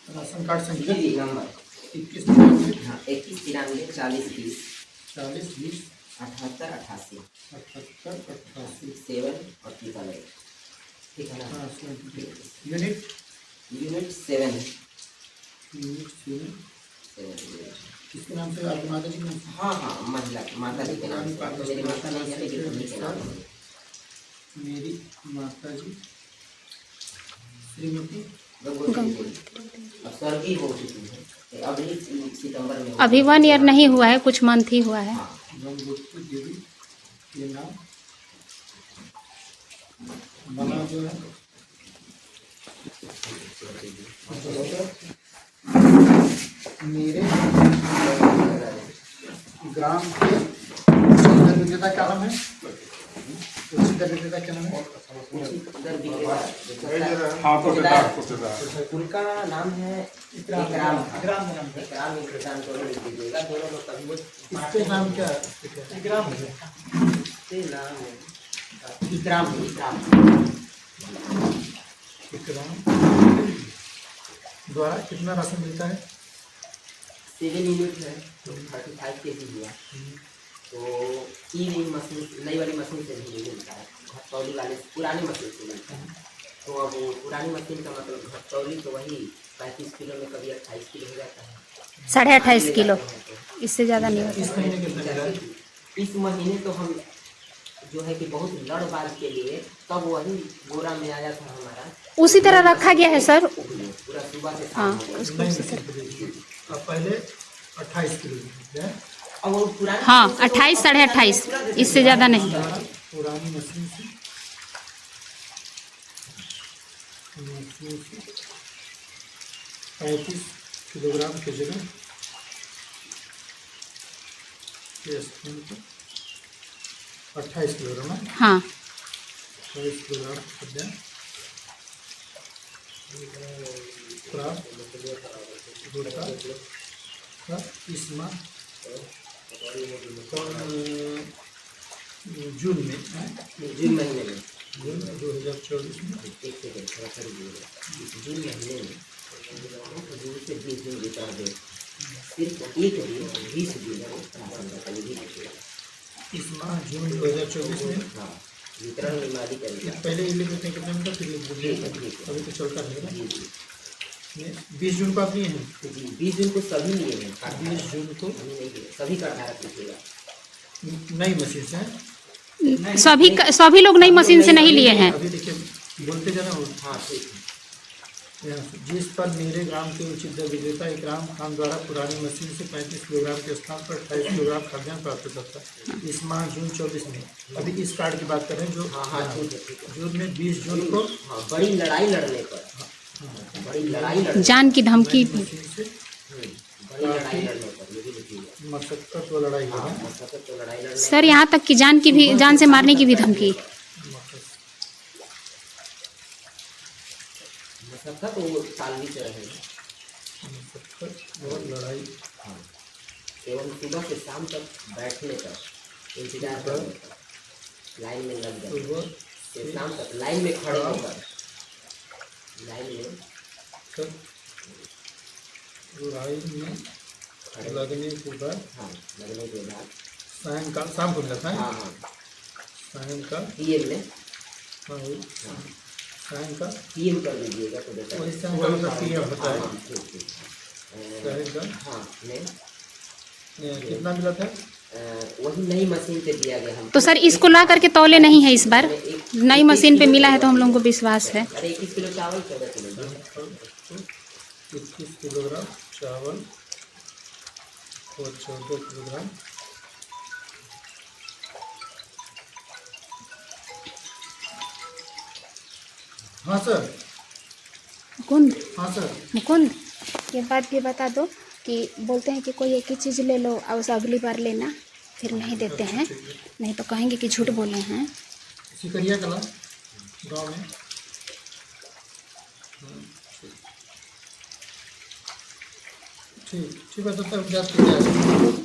Ration card संख्या जी number 2193 हाँ 2193 40 20 40 20 78 88 78 88 7 और टीका लगे ठीक है ना। हाँ यूनिट यूनिट 7 यूनिट 7 किसके नाम से? आपकी माता जी के नाम से? हाँ हाँ महिला माता जी के नाम से। तो मेरी माता नहीं है लेकिन उन्हीं के नाम से। मेरी माता जी श्रीमती अब स्वर्गीय हो चुकी है अभी सितंबर में। अभी 1 ईयर नहीं हुआ है, कुछ मंथ ही हुआ है। गंगोत्री देवी ये नाम बना जो है मेरे ग्राम के उचित विक्रेता क्या नाम है? उचित विक्रेता क्या नाम है? उनका नाम है इकराम इंतजाम दोनों लिख दीजिएगा। दोनों लोग कभी इसके नाम क्या है? इकराम है इकराम द्वारा कितना राशन मिलता है? 7 यूनिट है तो 35 kg हुआ। तो ई मशीन नई वाली मशीन से नहीं मिलता है, घटतौली वाले पुरानी मशीन से मिलता है। तो अब वो पुरानी मशीन का मतलब घटतौली तो वही 35 किलो में कभी 28 किलो हो जाता है, 28.5 किलो, इससे ज़्यादा नहीं होता। इस महीने कितना मिला है? इस महीने तो हम जो है कि बहुत लड़ बार के लिए तब वही बोरा में आया था हमारा, उसी तरह रखा गया है सर। पूरा सुबह से हाँ शाम तक। उसको उसी तरह। अब पहले 28 किलो है। अब वो पुरानी हाँ 28 28.5, इससे ज़्यादा नहीं। पुरानी मशीन से 35 किलोग्राम की जगह 28 किलोग्राम है। हाँ 28 किलोग्राम खाद्यान्न प्राप्त होता था इस माह जून में जून महीने में जून 2024 में जून महीने में जून से 20 दिन वितर दे सिर्फ एक दिन 20 दिन राशन का कभी भी इस माह जून 2024 में हाँ वितरण में मालिक करेगा। पहले ये लिख देते हैं कितने मिनट फिर लिख देते हैं, अभी तो चलता नहीं है। 20 जून को आप लिए हैं? जी 20 जून को सभी लिए हैं। 20 जून को सभी का धारक लीजिएगा। नई मशीन से है? सभी लोग नई मशीन से नहीं लिए हैं। अभी देखिए बोलते जाना हो। हाँ ठीक है। जिस पर मेरे ग्राम के उचित दर विक्रेता इकराम खान द्वारा पुरानी मशीन से 35 किलोग्राम के स्थान पर 28 किलोग्राम खाद्यान्न प्राप्त करता है इस माह जून 24 में। अभी इस कार्ड की बात करें जो हाँ ठीक है। जून में 20 जून को बड़ी लड़ाई लड़ने पर बड़ी लड़ाई जान की धमकी मशीन से बड़ी लड़ाई लड़ने पर ये भी लिखिएगा। मशक्कत व लड़ाई है। मशक्कत तो लड़ाई लड़ने सर, यहाँ तक कि जान से मारने की भी धमकी। मशक्कत वो तालवी से रहेगा। मशक्कत व लड़ाई हाँ एवं सुबह से शाम तक बैठने का इंतजार करने का, लाइन में लग जाए सुबह से शाम तक लाइन में खड़े होकर लाइन में लड़ाई में लगने के बाद हाँ लगने के बाद सायंकाल शाम को मिलता है। हाँ हाँ सायंकाल पीएम में हाँ वही सायंकाल पीएम कर दीजिएगा तो बेटा वही सायंकाल का पीएम होता है। ठीक ठीक सायंकाल हाँ में कितना मिला था? वही नई मशीन पे दिया गया हम तो सर इसको ला करके तौले नहीं है इस बार, नई मशीन पे मिला है तो हम लोगों को विश्वास है। अरे 21 किलो चावल 14 किलो 21 किलोग्राम चावल और 14 किलोग्राम हाँ सर। मुकुंद हाँ सर। मुकुंद, ये बात भी बता दो कि बोलते हैं कि कोई एक ही चीज़ ले लो और उसे अगली बार लेना, फिर नहीं देते हैं, नहीं तो कहेंगे कि झूठ बोले हैं। सिकरिया कला गाँव में ठीक ठीक है तो सर जांच की जाएगी।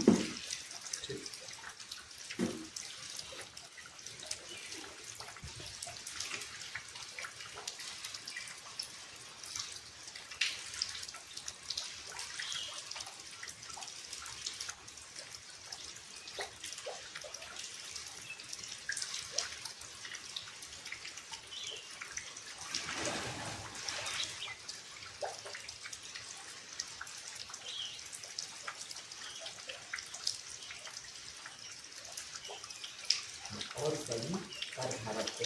और सभी कर धारक को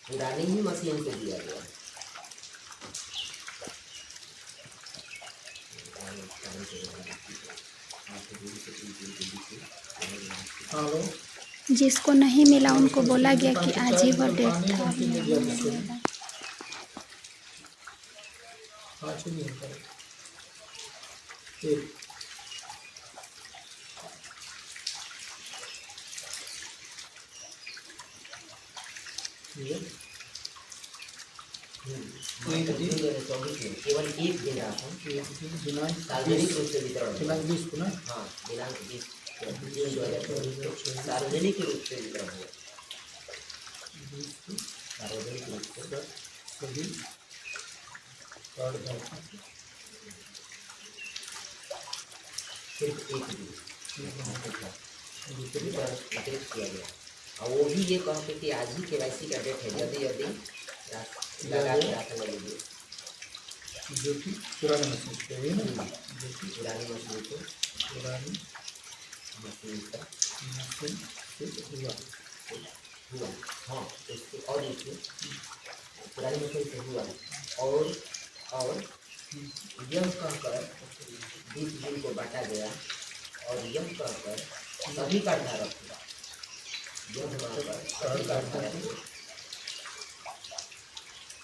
पुरानी ही मशीन से दिया गया। हेलो, जिसको नहीं मिला उनको बोला गया कि आज ही वो डेट था। आज ही नहीं होता है। एक केवल एक दिन राशन दिनांक सार्वजनिक रूप से वितरण होगा। दिनांक 20 को ना, हाँ, दिनांक 20 जून 2024 को सार्वजनिक रूप से वितरण हुआ। 20 को सार्वजनिक रूप से सभी कार्ड धारकों को सिर्फ एक दिन अतिरिक्त किया गया। और वो भी ये कहते कि आज ही KYC का डेट है, जल्दी जल्दी लगा के राशन ले लीजिए। जो कि पुराने मशीन से है ना, जो कि पुरानी मशीन को पुरानी मशीन का मशीन से हुआ। हुआ। हाँ, उसके और देखिए पुरानी मशीन से हुआ और यह कहकर 20 दिन को बांटा गया और यह कहकर सभी का धारक हुआ। यह कहकर सभी का धारक हुआ।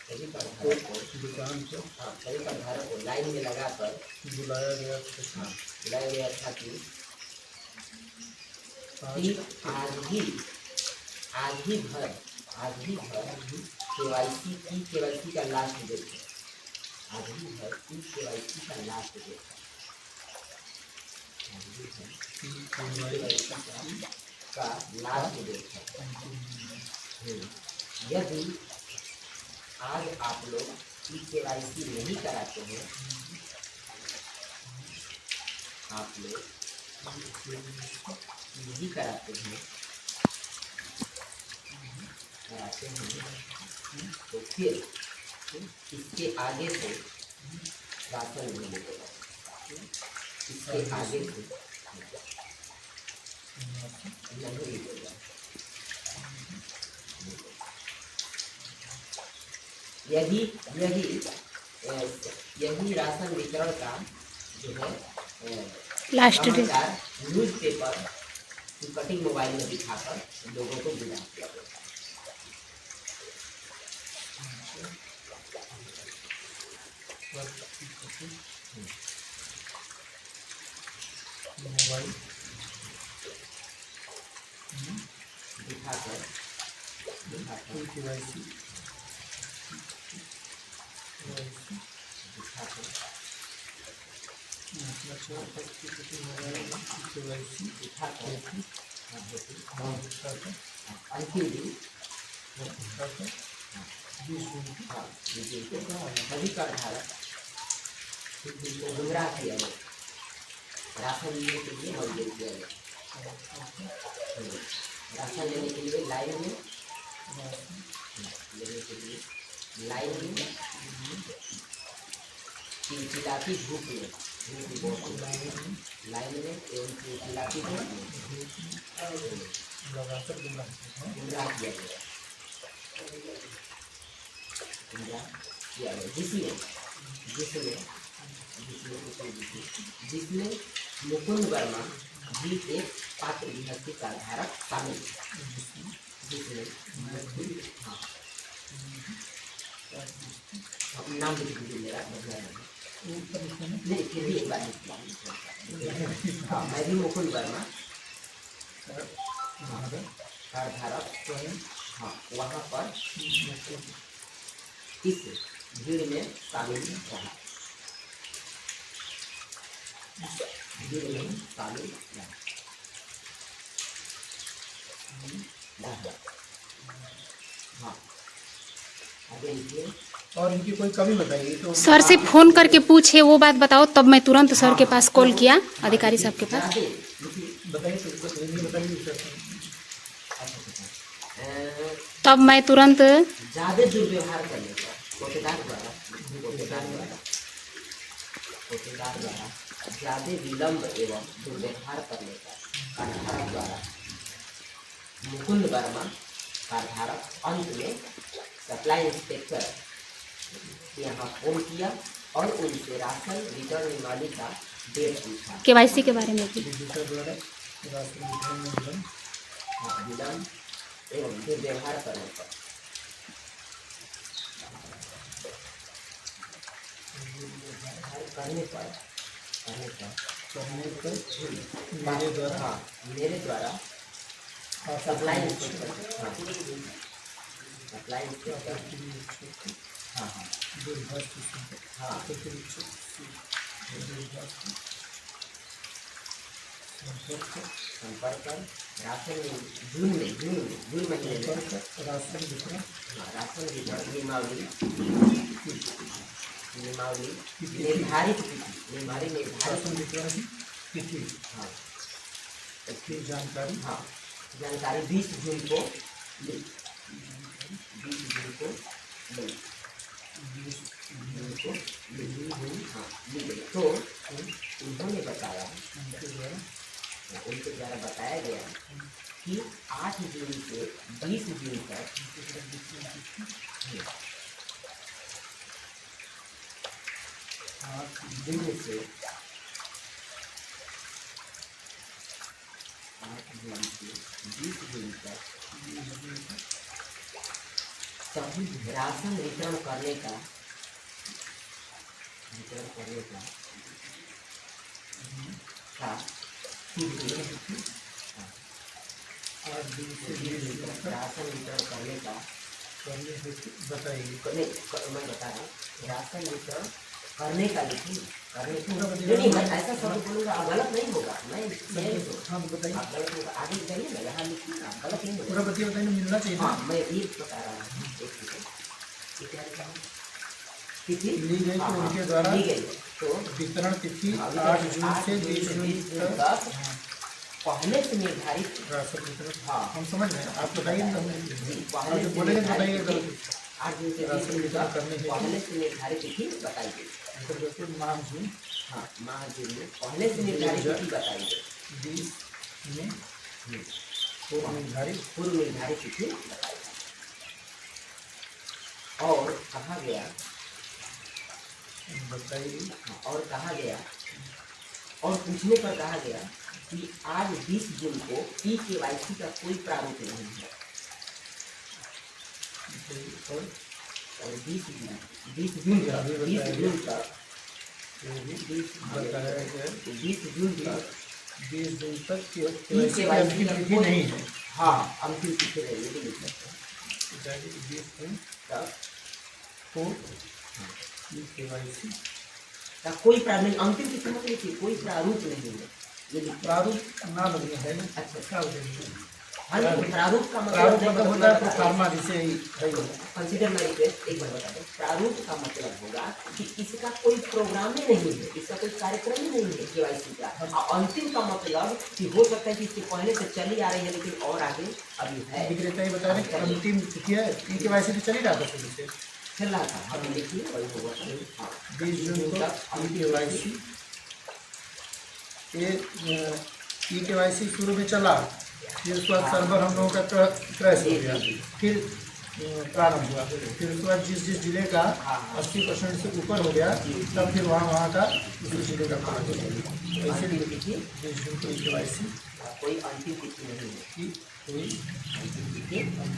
सभी का धारक को दुकान को हाँ, सभी का धारक को लाइन में लगाकर बुलाया गया था। हाँ, बुलाया गया था कि आज ही भर KYC का लास्ट डेट है। आज ही भर KYC का लास्ट डेट है। का लास्ट डेट है। यदि आज आप लोग KYC नहीं कराते हैं, आप लोग नहीं कराते हैं तो फिर इसके आगे से राशन नहीं मिलेगा। इसके आगे से नहीं मिलेगा। यही राशन वितरण का जो है लास्ट डेट न्यूज़पेपर की कटिंग मोबाइल में दिखाकर लोगों को विदा किया गया। मोबाइल दिखाकर KYC सभी का धारक गुमराह किया गया। राशन लेने के लिए मजबूर किया गया। राशन लेने के लिए लाइन में चिलचिलाती धूप में लाइन में एवं चिलचिलाती धूप में लगातार गुमराह किया गया। जिसमें मुकुंद वर्मा जी एक पात्र विभक्ति का धारक शामिल है। जिसमें नाम लिख दीजिए मेरा नहीं, फिर भी एक बार मैं भी मुकुंद वर्मा का धारक हाँ वहाँ पर इस भीड़ में शामिल रहा। हाँ, आगे लिखिए। और इनकी कोई कमी बताइए तो सर से फोन करके पूछे वो बात बताओ, तब मैं तुरंत सर के पास कॉल किया, अधिकारी साहब के पास। बताइए तो बताइए। तब मैं तुरंत ज़्यादा दुर्व्यवहार करने का कोटेदार द्वारा ज़्यादा विलंब एवं दुर्व्यवहार करने का धारक द्वारा मुकुंद वर्मा कार्यधारक अंत में सप्लाई इंस्पेक्टर यहाँ फोन किया और उनसे राशन रिटर्न निमाली का डेट पूछा। केवाईसी के बारे में भी विजेता द्वारा राशन वितरण में विलम्ब, विलम्ब एवं दुर्व्यवहार करने पर करने पर मेरे द्वारा हाँ मेरे द्वारा सप्लाई इंस्पेक्टर हाँ सप्लाई इंस्पेक्टर हाँ हाँ हाँ संपर्क कर राशन जून महीने में राशन वितरण राशन वितरण नियमावली निर्धारित राशन वितरण की तिथि हाँ इसकी जानकारी हाँ जानकारी 20 जून को ली। 20 जून को ली। 20 जून को ली हाँ ली गई। तो उन्होंने बताया उनके द्वारा बताया गया कि 8 जून से 20 जून तक 8 जून से 20 जून तक सभी राशन वितरण करने का राशन वितरण करने का बताइए। मैं बता रहा हूँ राशन वितरण करने का नहीं मैं ऐसा शब्द बोलूँगा गलत नहीं होगा मैं हाँ बताइए, आप गलत होगा आगे जाइए ना यहाँ लिखिए आप गलत नहीं होगा पूरा बताइए मिलना चाहिए। हाँ मैं ये बता रहा हूँ तिथि ली गई तो उनके द्वारा ली गई तो वितरण तिथि 8 जून से 20 जून तक पहले से निर्धारित राशन वितरण। हाँ हम समझ रहे हैं, आप बताइए ना। पहले जो बोलेंगे तो बताइए। 8 जून से राशन वितरण करने के पहले से निर्धारित तिथि बताई गई। माह जून हाँ माह जून में पहले से निर्धारित तिथि बताई गई। 20 में पूर्व निर्धारित तिथि बताई गई। और कहा गया बताइए। और कहा गया और पूछने पर कहा गया कि आज 20 जून को EKYC का कोई प्रारूप नहीं है और 20 जून तक 20 जून तक 20 जून तक EKYC का तिथि नहीं है। हाँ अंतिम तिथि है ये भी लिख सकते हैं 20 जून तक को EKYC का कोई प्रारूप नहीं। अंतिम तिथि मतलब लिखिए कोई प्रारूप नहीं है ये प्रारूप ना लगे है। अच्छा क्या हो जाएगा? हाँ प्रारूप का प्रारूप मतलब होता है प्रोफार्मा, जिसे कंसीडर माय रिक्वेस्ट एक बार बता दें। प्रारूप का मतलब होगा कि इसका कोई प्रोग्राम ही नहीं है, इसका कोई कार्यक्रम ही नहीं है KYC का। और अंतिम का मतलब कि हो सकता है कि इसके पहले से चली आ रही है लेकिन और आगे अभी है। विक्रेता ही बता रहे हैं कि अंतिम तिथि है। EKYC तो चल ही रहा था शुरू से, चल रहा था। हम देखिए वही होगा 20 जून तक EKYC EKYC शुरू में चला, फिर उसके बाद सर्वर हम लोगों का क्रैश हो गया, फिर प्रारंभ हुआ, फिर उसके बाद जिस जिले का 80% से ऊपर हो गया तब फिर वहाँ का उस जिले का काम हो गया। ऐसे देखिए 20 जून को EKYC कोई अंतिम तिथि नहीं है की कोई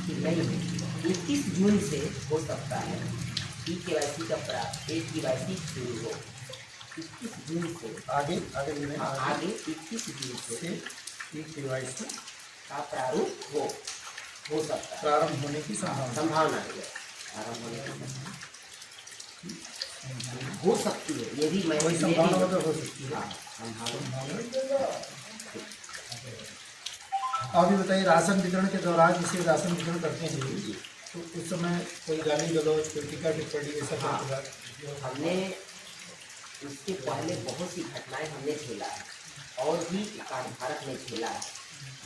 कि नहीं 21 जून से हो सकता है EKYC का EKYC शुरू हो। 21 जून से आगे आगे 21 जून से EKYC का प्रारूप हो सकता है। प्रारंभ होने की संभावना है प्रारंभ होने की हो सकती है। ये भी मैं कोई संभावना मतलब हो सकती है। हाँ संभावना। अभी बताइए, राशन वितरण के दौरान जिसे राशन वितरण करते हैं तो उस समय कोई गाली गलौज, कोई टीका टिप्पणी ऐसा हाँ। होगा? हमने उसके पहले बहुत सी घटनाएं हमने झेला है और भी कार्यधारक ने झेला है,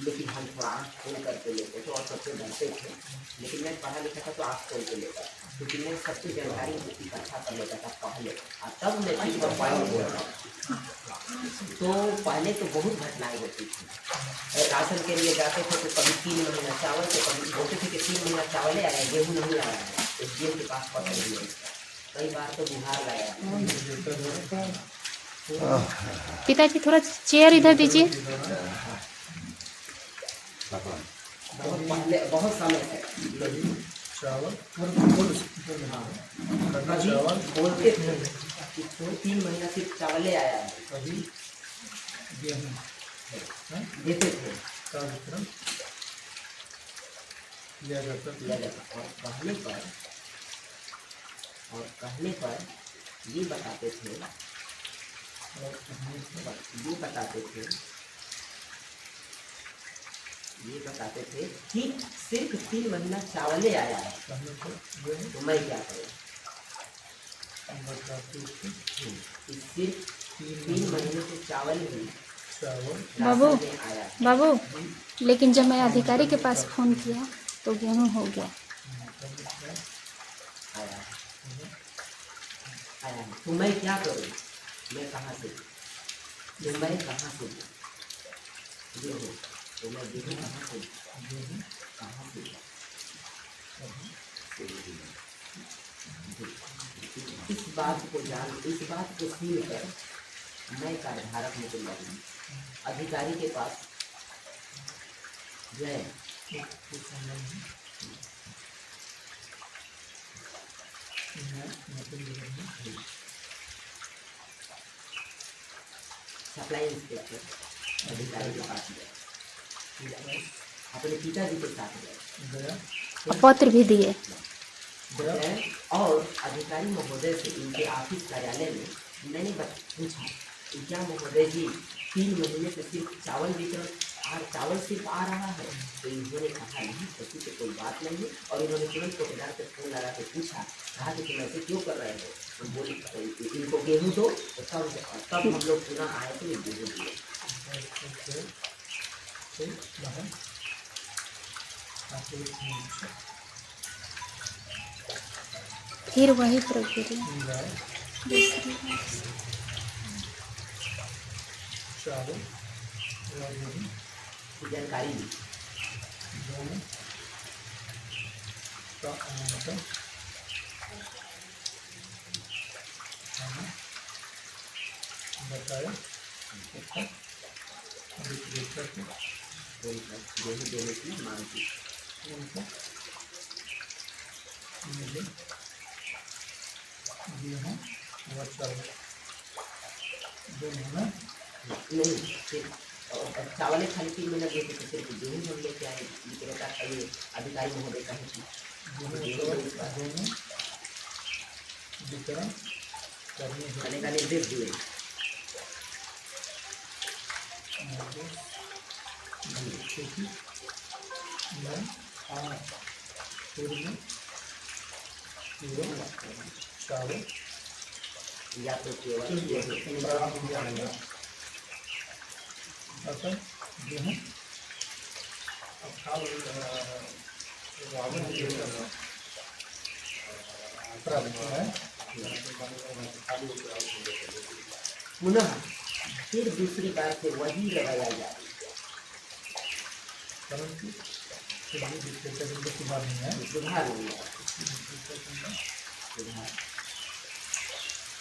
लेकिन हम थोड़ा आँख खोल करके लेते थे और सबसे डरते थे। लेकिन मैं पढ़ा लिखा था तो आँख खोल के लेता था, क्योंकि मैं सबसे जानकारी इकट्ठा कर लेता था पहले और तब मैं चीज पर पॉइंट बोल रहा हूँ। तो पहले तो बहुत घटनाएं होती थी। राशन के लिए जाते थे तो कभी 3 महीना चावल, तो कभी बोलते थे कि 3 महीना चावल है, गेहूँ नहीं आया है, एसडीएम के पास पता नहीं है। कई बार तो बिहार गया। पिताजी थोड़ा चेयर इधर दीजिए। बहुत पहले, बहुत समय से चावल कभी बोलते थे कि 3 महीना सिर्फ चावल ही आया है, कभी गेहूँ देते थे, का वितरण किया जाता किया जाता। और कहने पर ये बताते थे, ये बताते थे कि सिर्फ 3 महीना चावल ही आया है, कहने पर तो मैं क्या करूँ। बताते थे कि सिर्फ 3 महीने से चावल ही चावल बाबू राशन में आया है। बाबू, लेकिन जब मैं अधिकारी के पास फ़ोन किया तो गेहूँ हो गया। आया है, आया है, तो मैं क्या करूँ। मैं कहाँ से दूँ? तो मैं कहाँ से दूँ गेहूँ? तो मैं गेहूँ कहाँ से दूँ? कहाँ से दूँ? इस बात को सुन कर मैं कार्यधारक निकल गई। अधिकारी के पास गए। सप्लाई इंस्पेक्टर अधिकारी के पास गए, अपने पिताजी के साथ गए, पत्र भी दिए। गए और अधिकारी महोदय से इनके ऑफिस कार्यालय में मैंने पूछा कि क्या महोदय जी 3 महीने से सिर्फ चावल वितरण चावल सिर्फ आ रहा है? तो इन्होंने कहा नहीं, ऐसी तो कोई बात नहीं है। और इन्होंने तुरंत ठेकेदार से फोन लगा के पूछा, कहा कि तुम ऐसे क्यों कर रहे हो? तो बोले इनको गेहूँ दो। तो तब हम लोग पुनः आए थे, गेहूँ दिए। फिर वही प्रक्रिया दूसरी बार से। चावल जानकारी दी। दोनों का आवंटन बताया तथा विक्रेता को गेहूँ देने की मांग की। उनको मुझे गेहूँ व चावल दोनों में नहीं, सिर्फ चावल खाली 3 महीना देते थे, सिर्फ गेहूँ हम लेके आए। विक्रेता का ये अधिकारी महोदय कहे थी दोनों वितरण करने का निर्देश दिए। क्योंकि मैं पूर्व चावल या तो केवल अतः गेहूँ पुनः फिर दूसरी बार से वही लगाया जाए, परंतु फिर भी विक्रेता को सुधार नहीं है। सुधार नहीं है। सुधार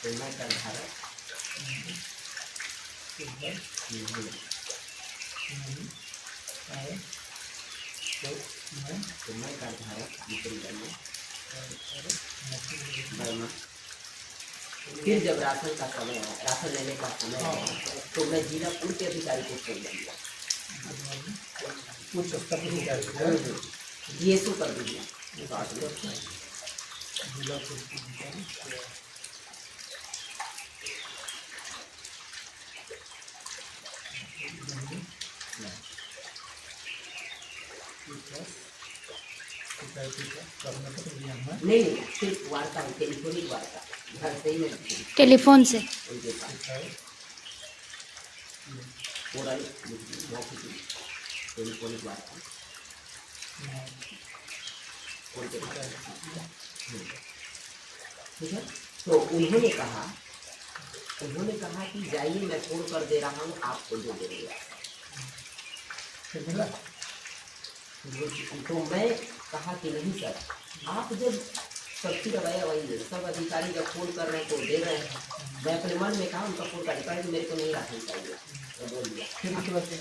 तो मैं कार्यधारक सुधार नहीं, आए तो मैं कार्यधारक निकल करना। बर्मा फिर जब राशन का समय आया, राशन लेने का समय आया, तो मैं जिला पूर्व के अधिकारी को फोन किया। उच्च स्तर पर अधिकारी DSO कर दीजिए। जिला पूर्व के अधिकारी करने पर दिया है। नहीं, सिर्फ वार्ता, टेलीफोनिक वार्ता, घर से ही नहीं, टेलीफोन से। उनके पास ओरल टेलीफोनिक वार्ता उनके पास। ठीक है, तो उन्होंने कहा उन्होंने कहा कि जाइए मैं फोन कर दे रहा हूँ, आपको दे देंगे। फिर मिला? तो मैं कहा कि नहीं सर, आप जब सबकी रवैया वही है, सब अधिकारी जब फोन कर रहे हैं तो दे रहे हैं। मैं अपने मन में कहा उनका फोन का अधिकारी मेरे को नहीं रखनी चाहिए, मैं बोल दिया। फिर उसके बाद क्या?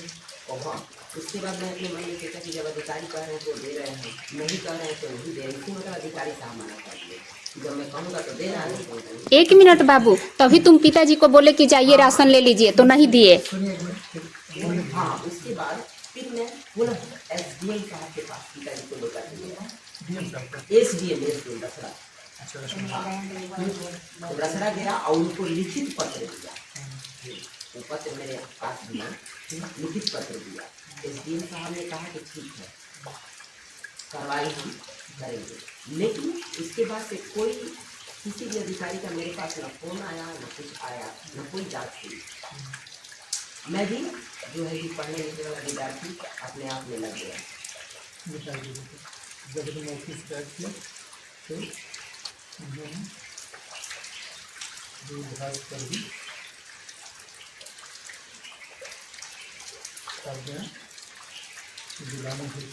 और हाँ, उसके बाद मैं अपने मन में सोचा कि जब अधिकारी कह रहे हैं तो दे रहे हैं, नहीं कह रहे हैं तो नहीं दे रहे हैं, इसलिए मतलब अधिकारी साहब मना कर दिए। जब मैं कहूँगा तो दे रहा है। एक मिनट बाबू, तभी तुम पिताजी को बोले कि जाइए राशन ले लीजिए, तो नहीं दिए। सुनिए एक मिनट, फिर बोलिए। हाँ, उसके बाद फिर मैं पुनः SDM साहब के पास पिताजी को लेकर गया। DM साहब का। SDM रसड़ा। अच्छा, अच्छा। तो रसड़ा गया और उनको लिखित पत्र दिया। वो पत्र मेरे पास दिया, लिखित पत्र दिया। SDM साहब ने कहा कि ठीक है, कार्रवाई हम करेंगे, लेकिन इसके बाद से कोई किसी भी अधिकारी का मेरे पास न फोन आया, न कुछ आया, न कोई जांच हुई। मैं भी जो है कि पढ़ने लिखने वाला विद्यार्थी अपने आप में लग गया। मिटाई दीजिए। जब तुम ऑफिस बैठ किया तो उन्होंने दूरभाष कर दी, तब गया जिला में हुई।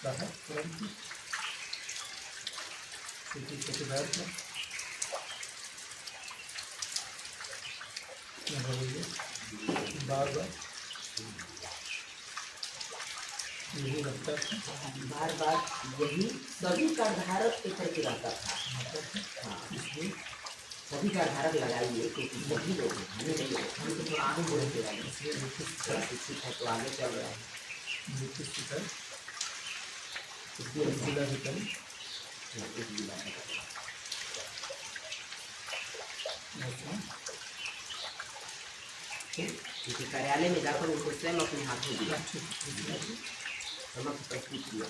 कहा तुरंत किसी चौकीदार को बार बार यही लगता था, बार बार यही सभी का धारक के प्रति रहता था। हाँ, इसलिए सभी का धारक लगाइए, क्योंकि सभी लोग हैं, हमें नहीं है, हम तो थोड़ा आगे बढ़ के आए, थोड़ा शिक्षित है तो आगे चल रहे हैं। नीतीश कुमार इसलिए जिलाधिकारी इस जिला में क्योंकि कार्यालय में जाकर उनको स्वयं अपने हाथों दिया, समक्ष प्रस्तुत किया।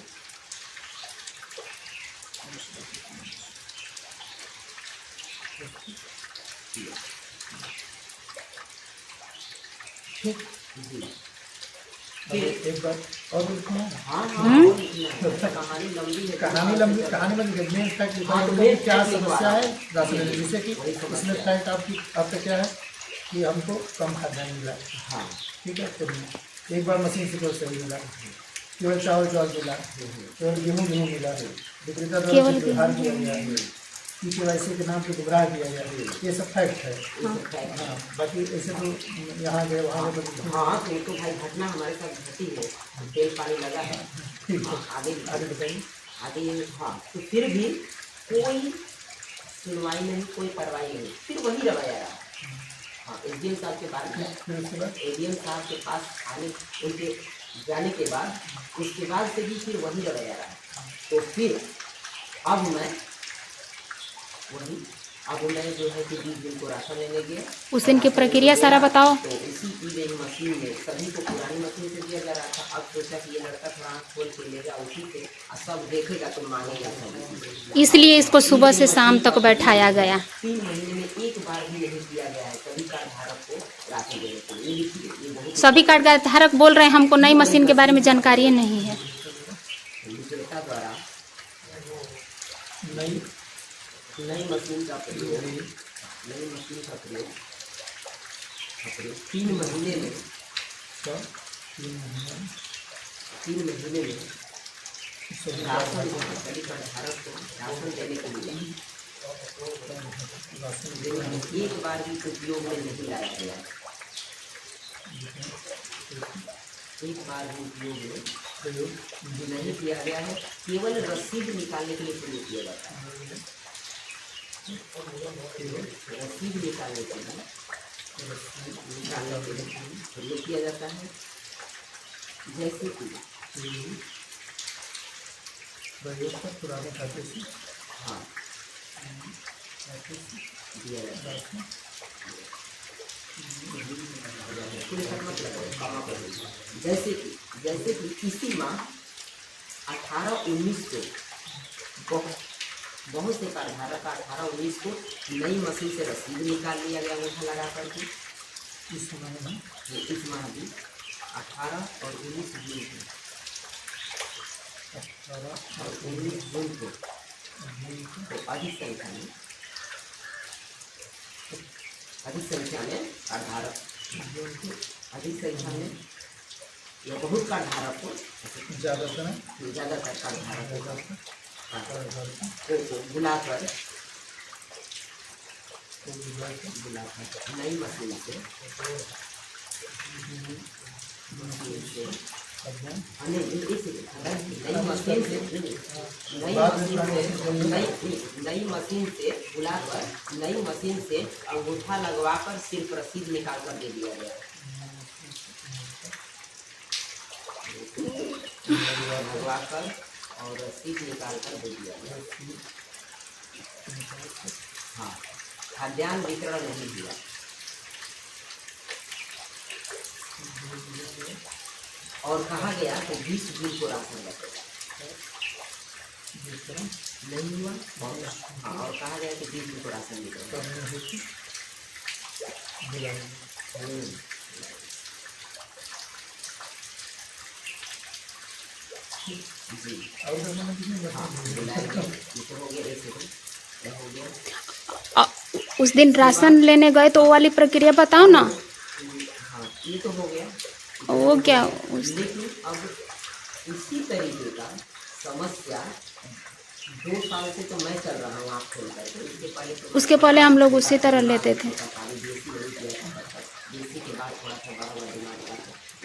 ठीक। जी। फिर एक बार और लिखना है। हाँ हाँ, और लिखना है। कहानी लंबी है। कहानी लंबी, कहानी में मेन फैक्ट लिखा हाँ, है तो कि main क्या fact समस्या है लिखवा राशन लेने, जैसे कि वही समस्या इसमें है। फैक्ट आपका क्या है कि हमको कम खाद्यान्न मिला, हाँ, ठीक है, तो एक बार मशीन से केवल सही मिला, केवल चावल मिला, केवल गेहूँ मिला, विक्रेता द्वारा केवल व्यवहार किया गया है, KYC के नाम पे गुमराह किया गया है, ये सब फैक्ट है। हाँ, बाकी ऐसे तो यहाँ गए वहाँ गए तो हाँ, तो एक तो भाई घटना हमारे साथ घटी है, तेल पानी लगा है। ठीक है। हाँ, आगे आगे बताइए। आगे हाँ, तो फिर भी कोई सुनवाई नहीं, कोई कार्रवाई नहीं, फिर वही रवैया रहा। हाँ, SDM साहब के पास गए, फिर उसके बाद SDM साहब के पास आने, उनके जाने के बाद उसके बाद से भी फिर वही रवैया रहा। तो फिर अब मैं जो है कि 20 दिन को राशन लेने गया। उस दिन की प्रक्रिया सारा बताओ। तो इसी ई-वेइंग मशीन में सभी को पुरानी मशीन से दिया जा रहा था। अब सोचा कि ये लड़का थोड़ा आँख खोल के लेगा उसी से, और सब देखेगा तो मांगेगा सब। इसलिए इसको सुबह से शाम तक बैठाया गया। 3 महीने में एक बार भी नहीं दिया गया है सभी कार्ड धारक को राशन देने के लिए। लिखिए, ये बहुत सभी कार्ड धारक बोल रहे हैं हमको नई मशीन के बारे में जानकारी नहीं है। विक्रेता द्वारा नई मशीन का प्रयोग 3 महीने में 3 महीने में राशन सभी कार्ड धारक को राशन देने के लिए एक बार भी उपयोग में नहीं लाया गया। एक बार भी उपयोग में नहीं किया गया है, केवल रसीद निकालने के लिए प्रयोग किया जाता है। रसीद निकालने के लिए प्रयोग किया जाता है। जैसे कि पुराने खाते से हाँ दिया जाता है। जैसे कि इसी माह 18-19 को बहुत से कार्डधारक 18-19 को नई मशीन से रसीद निकाल लिया गया अंगूठा लगा करके। इस माह इस माह भी 18 और 19 जून को 18 और 19 जून को तो अधिक संख्या में कार्डधारक, अधिक संख्या में या बहुत कार्डधारक को ज़्यादातर कार्डधारक को बुलाकर नई मशीन से बुलाकर नई मशीन से अंगूठा लगवाकर सिर्फ रसीद निकाल कर दे दिया गया। लगवाकर और रसीद निकाल कर दे दिया गया। हाँ, खाद्यान्न वितरण नहीं हुआ। और कहा गया कि 20 जून को राशन बचेगा, नहीं हुआ। हाँ, और कहा गया कि 20 जून को राशन मिलेगा। जी और हाँ, ये तो हो गया। एक सेकंड, क्या हो गया? उस दिन राशन लेने गए तो वो वाली प्रक्रिया बताओ ना। हाँ, ये तो हो गया। वो क्या लेकिन अब इसी तरीके का समस्या 2 साल से तो मैं चल रहा हूँ आप खोलकर के। उसके पहले हम लोग उसी तरह लेते थे। देसी के बाद थोड़ा सा बड़ा हुआ दिमाग का।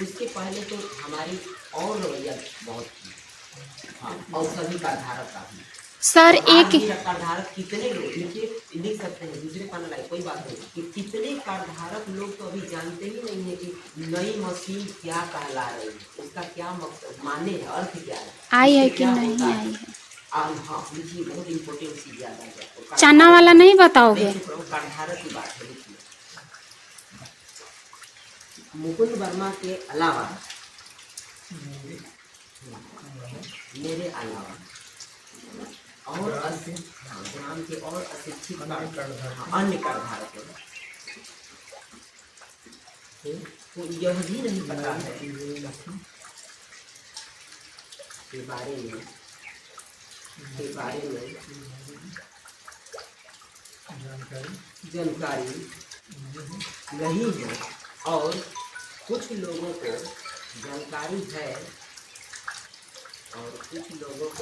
उसके पहले तो हमारी और रवैया बहुत थी। हाँ, और सभी कार्डधारक का भी। सर एक एक कार्डधारक कितने लोग लिख सकते हैं दूसरे पन्ना लाइक कोई बात नहीं कि कितने कार्डधारक लोग तो अभी जानते ही नहीं है कि नई मशीन क्या कहला रही है, उसका क्या मकसद माने है, अर्थ क्या है, आई है उससे कि क्या नहीं होता आई है। हाँ, लिखिए, बहुत इम्पोर्टेंट चीज याद आ गया। चना वाला नहीं बताओगे? कार्डधारक की बात है, लिखिए। मुकुंद वर्मा के अलावा, मेरे अलावा और ग्राम के और अशिक्षित अन्य कार्डधारक तो यह भी नहीं पता है के बारे में जानकारी नहीं है। और कुछ लोगों को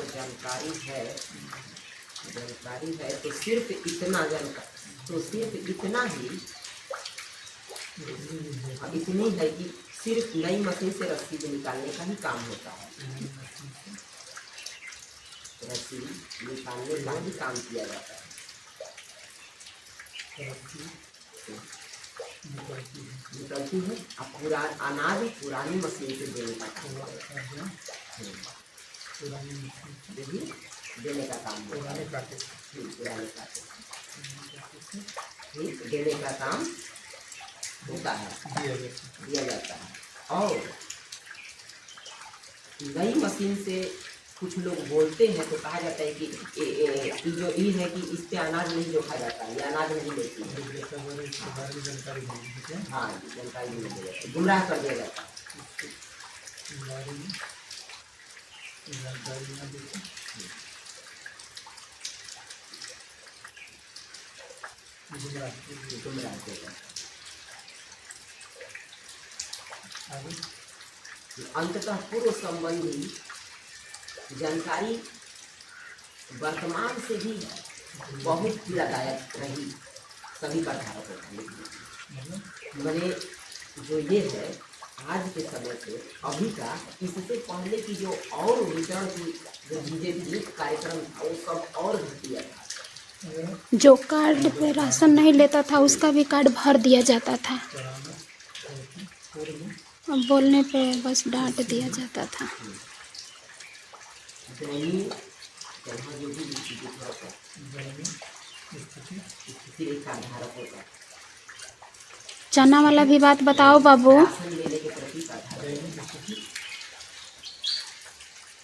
जानकारी है तो सिर्फ इतना ही इतनी है कि सिर्फ नई मशीन से रसीद निकालने का ही काम होता है। रसीद निकालने का ही काम किया जाता है। निकलती है अब अनाज पुरानी मशीन से देने का काम देने का काम पुराने काटे देने का काम होता है, दिया जाता है। और नई मशीन से कुछ लोग बोलते हैं तो कहा जाता है कि जो ई है कि इस पे अनाज नहीं जोखा जाता है, ये अनाज नहीं लेती है। हाँ, जानकारी नहीं दी जाती, गुमराह कर दिया जाता है। गुमराह किया जाता है। अंततः पूर्व संबंधी जानकारी वर्तमान से भी बहुत पीड़ादायक रही सभी कार्डधारकों को। मैंने जो ये है आज के समय से अभी का, इससे पहले की जो और वितरण की जो बीजेपी कार्यक्रम था वो सब और घटिया था। जो कार्ड पे राशन नहीं लेता था उसका भी कार्ड भर दिया जाता था, अब बोलने पे बस डांट दिया जाता था। चना वाला भी बात बताओ बाबू।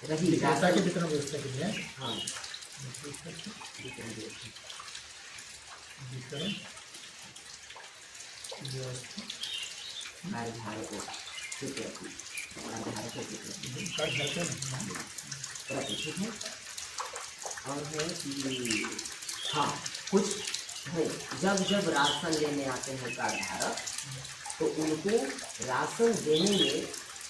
व्यवस्था के वितरण व्यवस्था के लिए हाँ, कार्डधारकों प्रति, ठीक है। और है कि हाँ, कुछ है जब जब राशन लेने आते हैं कार्डधारक, तो उनको राशन देने में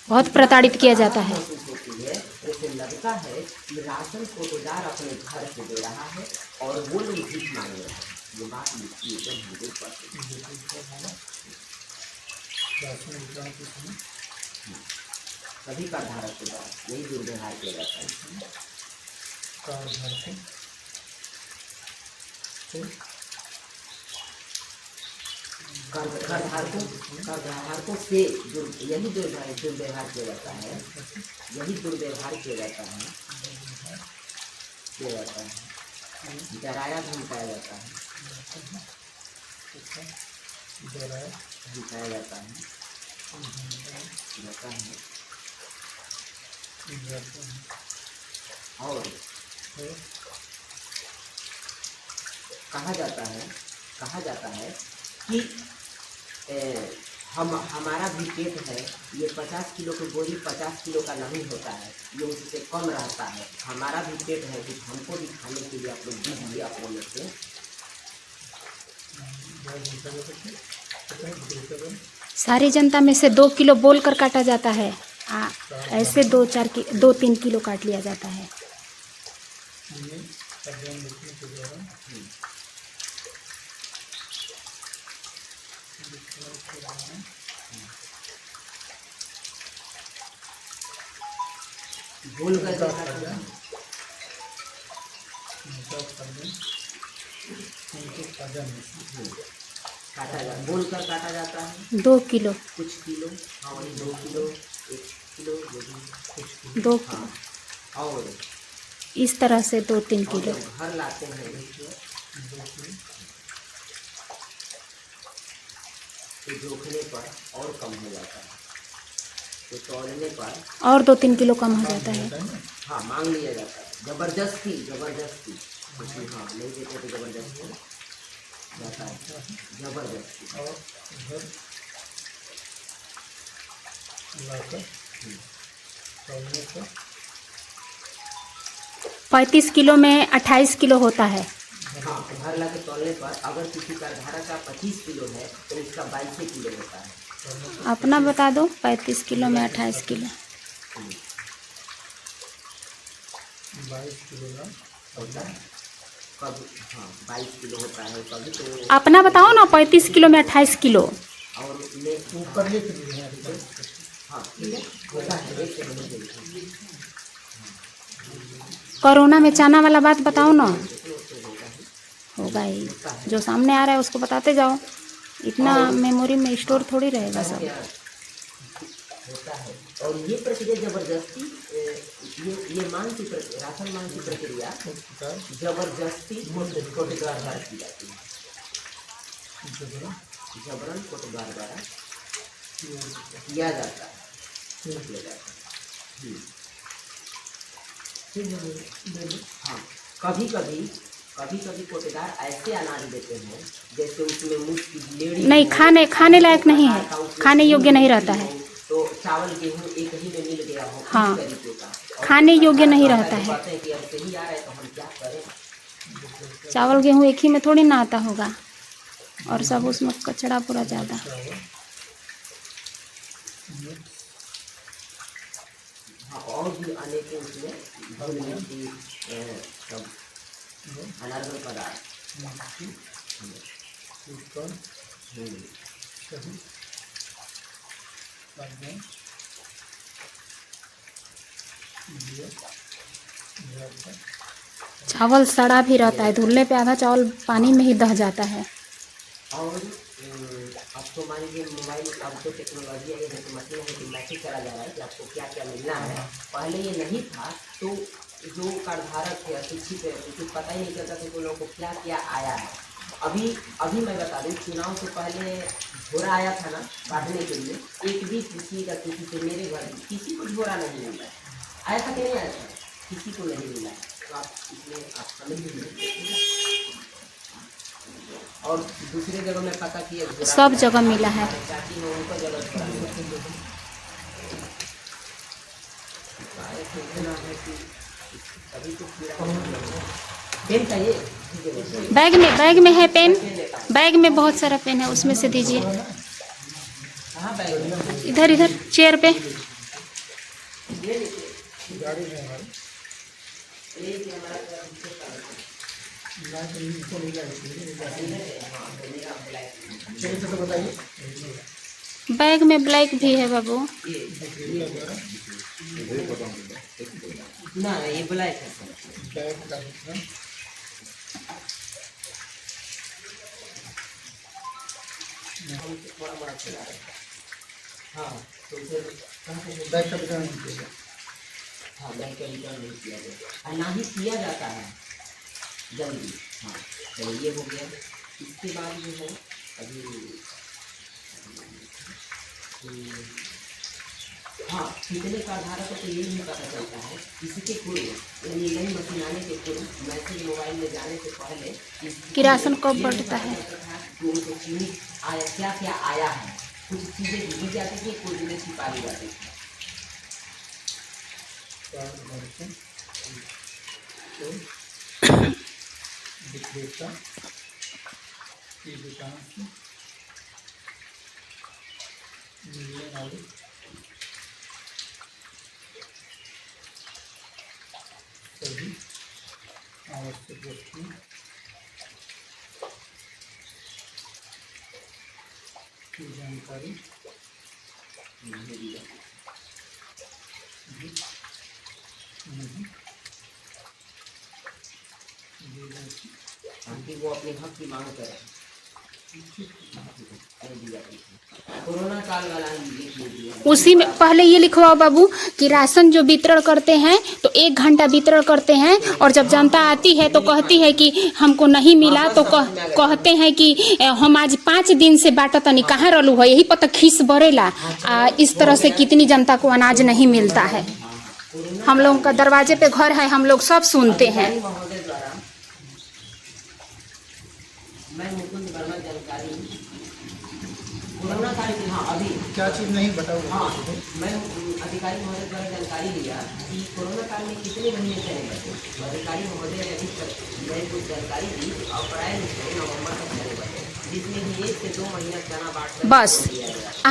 बहुत प्रताड़ित किया जाता है। महसूस होती है। जैसे लगता है कि राशन कोटेदार अपने घर से दे रहा है और वो लोग भीख मांग रहे हैं। ये बात लिखी एकदम 100%। राशन वितरण के समय सभी कार्डधारक के द्वारा यही दुर्व्यवहार किया जाता है। कार्डधारकों से कार्डधारकों से यही दुर्व्यवहार किया जाता है। यही दुर्व्यवहार किया जाता है, डराया धमकाया जाता है, डराया धमकाया जाता है, और कहा जाता है कि हमारा भी पेट है, ये 50 किलो की बोरी 50 किलो का नहीं होता है, ये उससे कम रहता है। हमारा भी पेट है, कि हमको भी खाने के लिए आप लोग दीजिए अपने में से। सारी जनता में से 2 किलो बोल कर काटा जाता है। ऐसे 2-3 किलो काट लिया जाता है। भूल गए बोल कर काटा जाता है 2 किलो, कुछ किलो, हाँ वही 2 किलो, 1 किलो, जो भी कुछ किलो, 2 हाँ। किलो और इस तरह से 2-3 और किलो। जब घर लाते हैं देखिए, तो जोखने पर और कम हो जाता है, तो तोड़ने पर और 2-3 किलो कम हो जाता है। हाँ मांग लिया जाता है, जबरदस्ती हाँ नहीं देते तो जबरदस्ती जाता है, जबरदस्ती। और घर लाकर तौलने पर 35 किलो में 28 किलो होता है। हाँ, घर ला के तौलने पर अगर किसी कार्डधारक का 25 किलो है तो इसका 22 किलो होता है। अपना बता दो, 35 किलो में 28 किलो 22 किलोग्राम होता है। कभी हाँ 22 किलो होता है कभी, तो अपना बताओ ना। 35 किलो में 28 किलो। और ले ऊपर लिख दिए हैं। हाँ ठीक है, होता है। एक सेकंड देखिए, कोरोना में चाना वाला बात बताओ ना। होगा ही, जो सामने आ रहा है उसको बताते जाओ। इतना मेमोरी में स्टोर थोड़ी रहेगा सब। होता है। और ये प्रक्रिया जबरदस्ती, ये मांग की राशन मांग की प्रक्रिया जबरदस्ती कोटेदार द्वारा की जाती है। जबरन कोटेदार द्वारा किया जाता है। हाँ, कभी कभी कोटेदार ऐसे अनाज देते हैं जैसे उसमें मुँह की लेड़ी नहीं, खाने लायक नहीं है, खाने योग्य नहीं रहता है। तो चावल गेहूँ एक ही में मिल गया हो, हाँ, इस तरीके का खाने योग्य नहीं रहता है। कहते हैं कि अब सही आ रहा है तो हम क्या करें। चावल गेहूँ एक ही में थोड़ी ना आता होगा, और सब उसमें कचड़ा पूरा ज़्यादा। हाँ, और भी अनेकों उसमें सब अनार्गल पदार्थ चावल सड़ा भी रहता है, धुलने पे आधा चावल पानी में ही दह जाता है। और अब तो मान लीजिए मोबाइल, अब तो टेक्नोलॉजी है, जैसे मशीन है कि मैसेज करा जा रहा है कि आपको क्या क्या मिलना है। पहले ये नहीं था, तो जो कार्डधारक थे, अशिक्षित है, उनको पता ही नहीं चलता था कि लोगों को क्या क्या आया है। अभी मैं बता दूँ, चुनाव से पहले झोरा आया था ना काटने के लिए, एक भी किसी से मेरे घर किसी को झोरा नहीं मिला, आया था कि नहीं आया था, किसी को नहीं मिला। तो आप इसमें आप समझ लीजिए। और दूसरे जगह में पता किया, सब जगह मिला है। चाची है उनको जगह है कि अभी तो पेन चाहिए? बैग में है पेन, बैग में बहुत सारा पेन है, उसमें से दीजिए। कहाँ बैग? इधर इधर चेयर पे। गाड़ी में हमारी चलिए तो बताइए। बैग में ब्लैक भी है बाबू। ना ये ब्लैक है। बैग का मतलब थोड़ा बड़ा चला रहा है। हाँ तो फिर बैग का वितरण कीजिएगा। हाँ बैंक का रिटर्न नहीं किया जाता और ना ही किया जाता है जल्दी। हाँ चलो ये हो गया। इसके बाद जो है अभी हाँ कितने का धारक को तो ये नहीं पता चलता है। इसके पूर्व यानी नई मशीन आने के पूर्व मैसेज मोबाइल में जाने से पहले कि राशन कब बढ़ता है। तो चीनी आया क्या क्या आया है, कुछ चीज़ें दी जाती थी, कुछ चीज़ें छिपा दी जाती थी। विक्रेता की दुकान से मिलने वाली सभी आवश्यक वस्तुओं की जानकारी ताकि वो अपने हक की मांग करें। कोरोना काल वाला उसी में पहले ये लिखवाओ बाबू कि राशन जो वितरण करते हैं तो 1 घंटा वितरण करते हैं, और जब जनता आती है तो कहती है कि हमको नहीं मिला, तो कहते हैं कि हम आज 5 दिन से बांटा तनी कहाँ रहलू है, यही पता खीस बढ़ेला। इस तरह से कितनी जनता को अनाज नहीं मिलता है। हम लोगों का दरवाजे पे घर है, हम लोग सब सुनते हैं। मैं मुकुंद वर्मा जानकारी कोरोना काल की। हाँ अभी क्या चीज़ नहीं बताओ। हाँ मैं अधिकारी महोदय द्वारा जानकारी लिया कि कोरोना काल में कितने महीने चले बचे। तो अधिकारी महोदय ने अभी तक मैं कुछ जानकारी दी और अप्रैल से नवंबर तक चले बचे, जिसमें कि 1 से 2 महीना चना बांट बस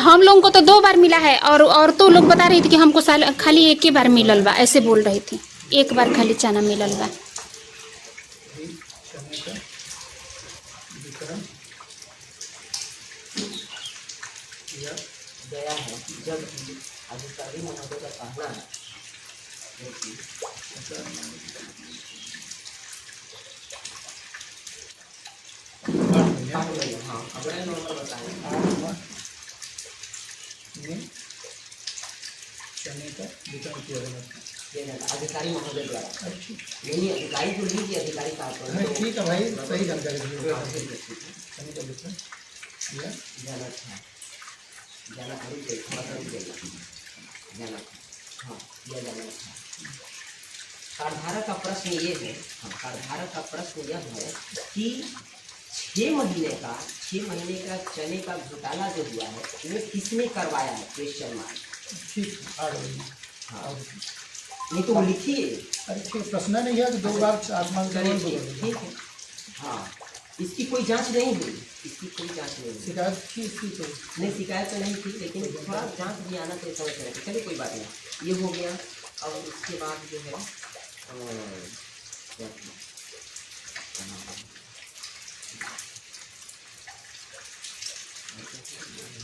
हम लोगों को तो 2 बार मिला है, और औरतों लोग बता रही थी कि हमको खाली 1 ही बार मिलल बा, ऐसे बोल रही थी। 1 बार खाली चना मिलल बा। गया है जब अधिकारी महोदय का कहना है हाँ अप्रैल नवंबर बताएं चने का वितरण किया जाएगा अधिकारी महोदय द्वारा। नहीं अधिकारी तो लीजिए, अधिकारी का ठीक है भाई, सही जानकारी चने का वितरण किया जाना था। जाना था हाँ यह जाना था। कार्डधारक का प्रश्न ये है, हाँ कार्डधारक का प्रश्न यह है कि 6 महीने का चने का घोटाला जो हुआ है वो किसने करवाया है, क्वेश्चन मार्क। ठीक आ गई। हाँ नहीं तो लिखिए। अरे ठीक प्रश्न नहीं है कि 2 बार आसमान ठीक है। हाँ इसकी कोई जांच नहीं हुई, इसकी कोई जांच नहीं हुई। शिकायत की इसकी तो नहीं शिकायत तो नहीं थी, लेकिन थोड़ा जांच भी आना चाहिए समझ रहे। चलिए कोई बात नहीं, ये हो गया। और उसके बाद जो है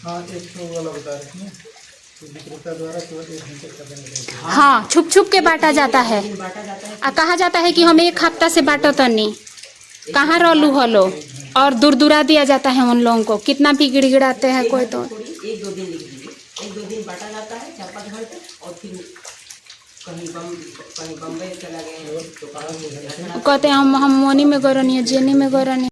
हाँ 100 वाला बता रहे हैं तो विक्रेता द्वारा केवल 1 घंटे का देना। हाँ छुप छुप के बांटा जाता है। बांटा जाता है। कहा जाता है कि हम 1 हफ्ता से बांटो तनी कहाँ रहलू हलो, और दूर दिया जाता है उन लोगों को। कितना भी गिड़गिड़ाते हैं कोई तो। 1-2 दिन लिख दीजिए, 1-2 दिन बांटा जाता है 4-5 घंटे, और फिर कहीं बम्बई चला गए तो कहते हैं हम मोनी में गौरनी है, जेनी में गौरनी।